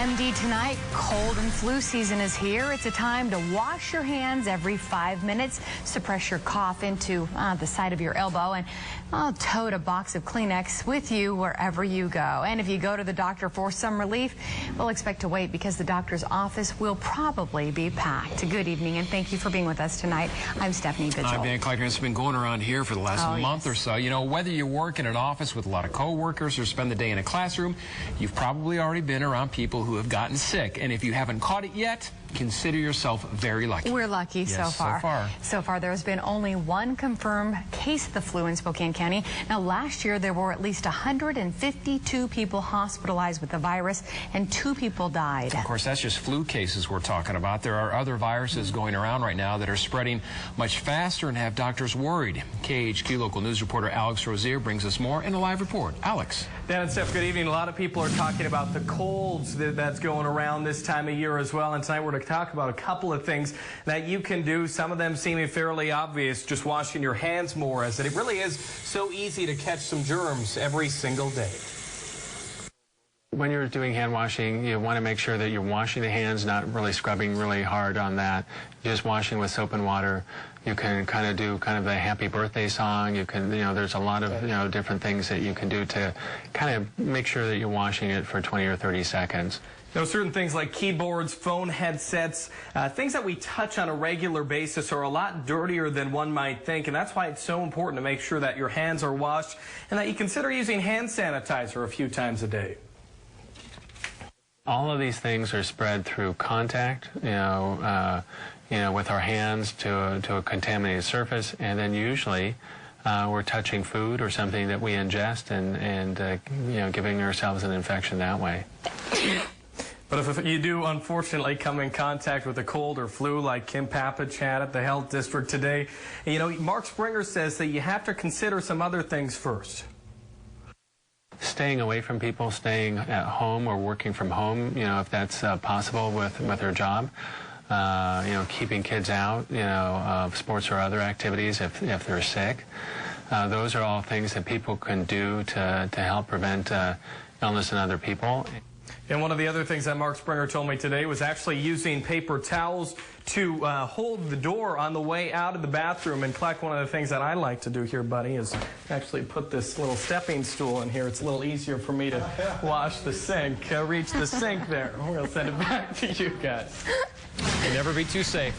MD tonight, cold and flu season is here. It's a time to wash your hands every 5 minutes, suppress your cough into the side of your elbow, and tote a box of Kleenex with you wherever you go. And if you go to the doctor for some relief, we'll expect to wait because the doctor's office will probably be packed. Good evening, and thank you for being with us tonight. I'm Stephanie Bitchell. I'm Dan Clark, and it's been going around here for the last month or so. You know, whether you work in an office with a lot of coworkers or spend the day in a classroom, you've probably already been around people who have gotten sick. And if you haven't caught it yet, consider yourself very lucky. We're lucky. Yes, so far there has been only one confirmed case of the flu in Spokane County. Now, last year there were at least 152 people hospitalized with the virus and 2 people died. Of course, that's just flu cases we're talking about. There are other viruses going around right now that are spreading much faster and have doctors worried. KHQ local news reporter Alex Rozier brings us more in a live report. Alex. Dan and Steph, good evening. A lot of people are talking about the colds that's going around this time of year as well. And tonight we're going to talk about a couple of things that you can do. Some of them seeming fairly obvious, just washing your hands more, as it really is so easy to catch some germs every single day. When you're doing hand washing, you want to make sure that you're washing the hands, not really scrubbing really hard on that. Just washing with soap and water. You can kind of do a happy birthday song. You can, there's a lot of, different things that you can do to kind of make sure that you're washing it for 20 or 30 seconds. Certain things like keyboards, phone headsets, things that we touch on a regular basis are a lot dirtier than one might think, and that's why it's so important to make sure that your hands are washed and that you consider using hand sanitizer a few times a day. All of these things are spread through contact, with our hands to a contaminated surface, and then usually we're touching food or something that we ingest and giving ourselves an infection that way. But if you do, unfortunately, come in contact with a cold or flu like Kim Papich had at the health district today, Mark Springer says that you have to consider some other things first. Staying away from people, staying at home or working from home, if that's possible with their job. Keeping kids out, sports or other activities if they're sick. Those are all things that people can do to help prevent illness in other people. And one of the other things that Mark Springer told me today was actually using paper towels to hold the door on the way out of the bathroom. And Clark, one of the things that I like to do here, buddy, is actually put this little stepping stool in here. It's a little easier for me to wash the sink, reach the sink there. We'll send it back to you guys. Never be too safe.